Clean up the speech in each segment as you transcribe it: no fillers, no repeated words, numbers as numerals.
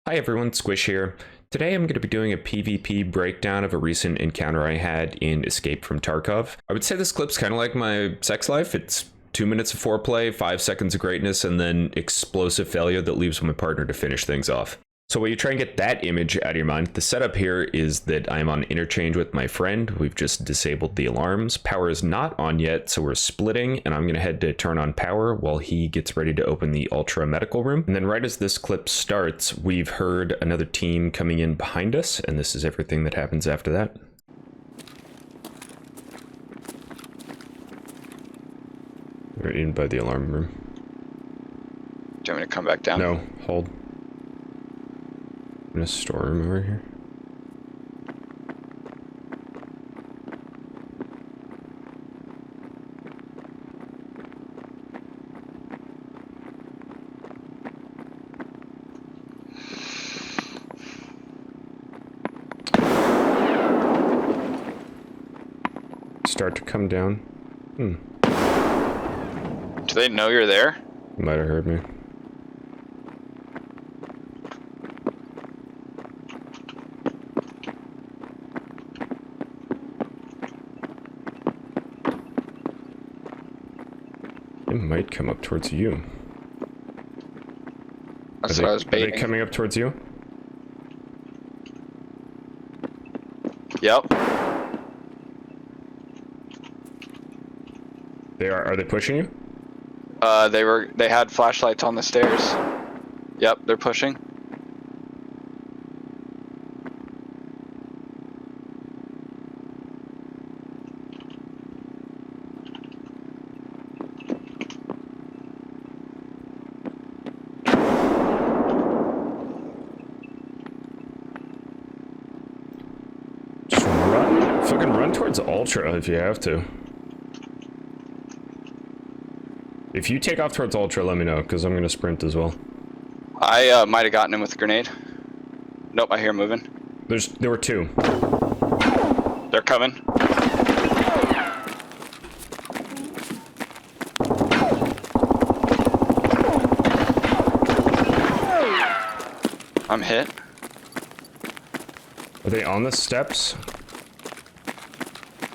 Hi everyone, Squish here. Today I'm going to be doing a PvP breakdown of a recent encounter I had in Escape from Tarkov. I would say this clip's kind of like my sex life. It's 2 minutes of foreplay, 5 seconds of greatness, and then explosive failure that leaves my partner to finish things off. So while you try and get that image out of your mind, the setup here is that I'm on interchange with my friend. We've just disabled the alarms. Power is not on yet, so we're splitting, and I'm going to head to turn on power while he gets ready to open the ultra medical room. And then right as this clip starts, we've heard another team coming in behind us, and this is everything that happens after that. We're in by the alarm room. Do you want me to come back down? No, hold. In a storeroom over here. Start to come down. Do they know you're there? Might have heard me. It might come up towards you. That's what I was baiting. Are they coming up towards you? Yep. They are. Are they pushing you? They had flashlights on the stairs. Yep, they're pushing. Just run. Fucking run towards Ultra if you have to. If you take off towards Ultra, let me know, because I'm gonna sprint as well. I might have gotten him with a grenade. Nope, I hear him moving. There were two. They're coming. I'm hit. Are they on the steps?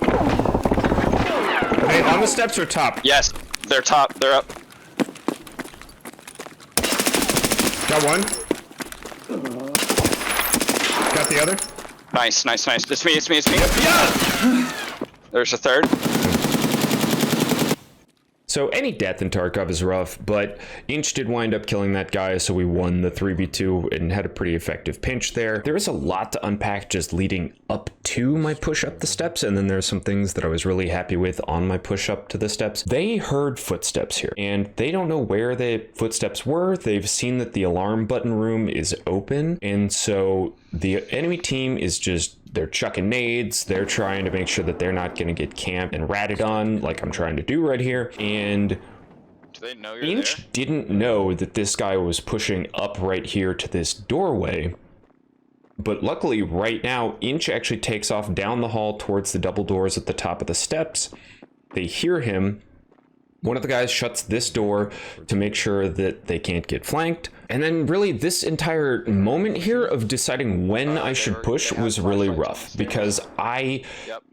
Are they on the steps or top? Yes, they're top. They're up. Got one. Got the other. Nice, nice, nice. It's me, it's me, it's me. Yeah! There's a third. So any death in Tarkov is rough, but Inch did wind up killing that guy, so we won the 3v2 and had a pretty effective pinch there. There is a lot to unpack just leading up to my push up the steps, and then there's some things that I was really happy with on my push up to the steps. They heard footsteps here, and they don't know where the footsteps were. They've seen that the alarm button room is open, and so the enemy team is just, they're chucking nades, they're trying to make sure that they're not going to get camped and ratted on like I'm trying to do right here. And Do they know you're Inch there? didn't know that this guy was pushing up right here to this doorway. But luckily right now, Inch actually takes off down the hall towards the double doors at the top of the steps. They hear him. One of the guys shuts this door to make sure that they can't get flanked. And then really this entire moment here of deciding when I should push was really rough because I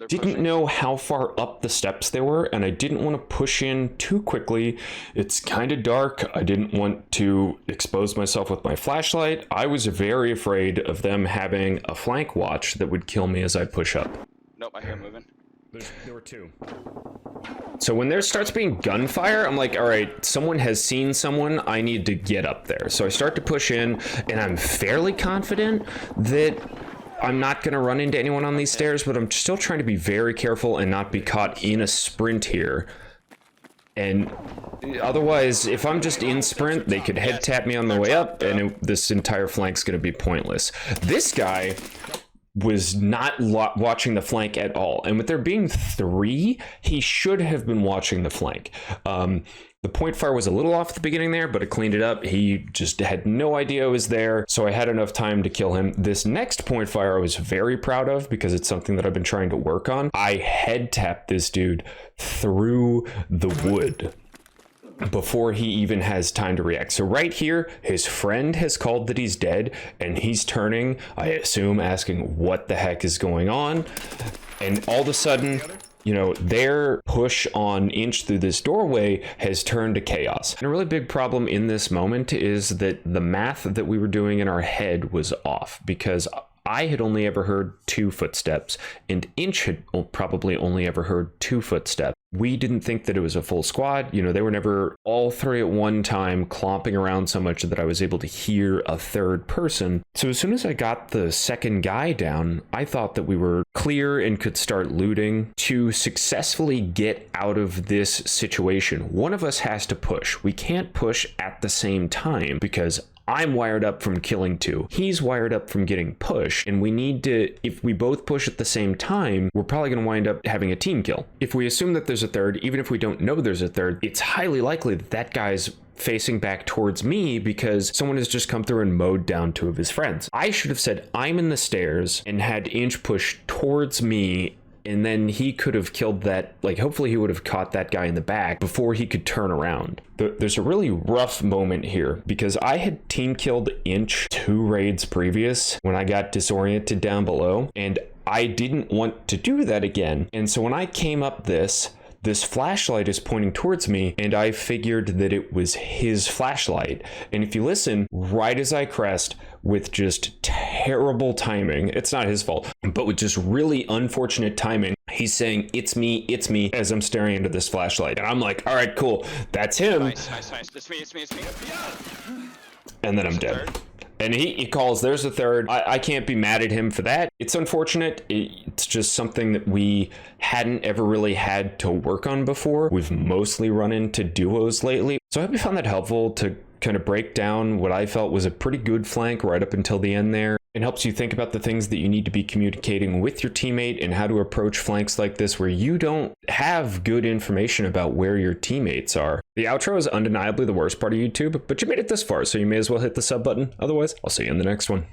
didn't know how far up the steps they were and I didn't want to push in too quickly. It's kind of dark. I didn't want to expose myself with my flashlight. I was very afraid of them having a flank watch that would kill me as I push up. Nope, I hear him moving. There were two. So when there starts being gunfire, I'm like, all right, someone has seen someone, I need to get up there. So I start to push in, and I'm fairly confident that I'm not going to run into anyone on these stairs, but I'm still trying to be very careful and not be caught in a sprint here. And otherwise, if I'm just in sprint, they could head tap me on my way up, and this entire flank's going to be pointless. This guy was not watching the flank at all. And with there being three, he should have been watching the flank. The point fire was a little off at the beginning there, but it cleaned it up. He just had no idea it was there, so I had enough time to kill him. This next point fire I was very proud of because it's something that I've been trying to work on. I head tapped this dude through the wood. before he even has time to react. So right here, his friend has called that he's dead, and he's turning, I assume, asking what the heck is going on. And all of a sudden, you know, their push on Inch through this doorway has turned to chaos. And a really big problem in this moment is that the math that we were doing in our head was off, because I had only ever heard 2 footsteps, and Inch had probably only ever heard 2 footsteps. We didn't think that it was a full squad. You know, they were never all 3 at one time clomping around so much that I was able to hear a 3rd person. So as soon as I got the 2nd guy down, I thought that we were clear and could start looting. To successfully get out of this situation, one of us has to push. We can't push at the same time because I'm wired up from killing 2. He's wired up from getting pushed. And we need to, if we both push at the same time, we're probably going to wind up having a team kill. If we assume that there's a 3rd, even if we don't know there's a 3rd, it's highly likely that that guy's facing back towards me because someone has just come through and mowed down 2 of his friends. I should have said I'm in the stairs and had Inch push towards me, and then he could have killed that, like, hopefully he would have caught that guy in the back before he could turn around. There's a really rough moment here because I had team killed Inch 2 raids previous when I got disoriented down below, and I didn't want to do that again. And so when I came up this flashlight is pointing towards me, and I figured that it was his flashlight. And if you listen, right as I crest, with just terrible timing, it's not his fault, but with just really unfortunate timing, he's saying, it's me, as I'm staring into this flashlight. And I'm like, all right, cool, that's him. Nice. It's me. And then I'm dead. And he calls, there's a 3rd. I can't be mad at him for that. It's unfortunate. It's just something that we hadn't ever really had to work on before. We've mostly run into duos lately. So I hope you found that helpful to kind of break down what I felt was a pretty good flank right up until the end there. It helps you think about the things that you need to be communicating with your teammate and how to approach flanks like this where you don't have good information about where your teammates are. The outro is undeniably the worst part of YouTube, but you made it this far, so you may as well hit the sub button. Otherwise, I'll see you in the next one.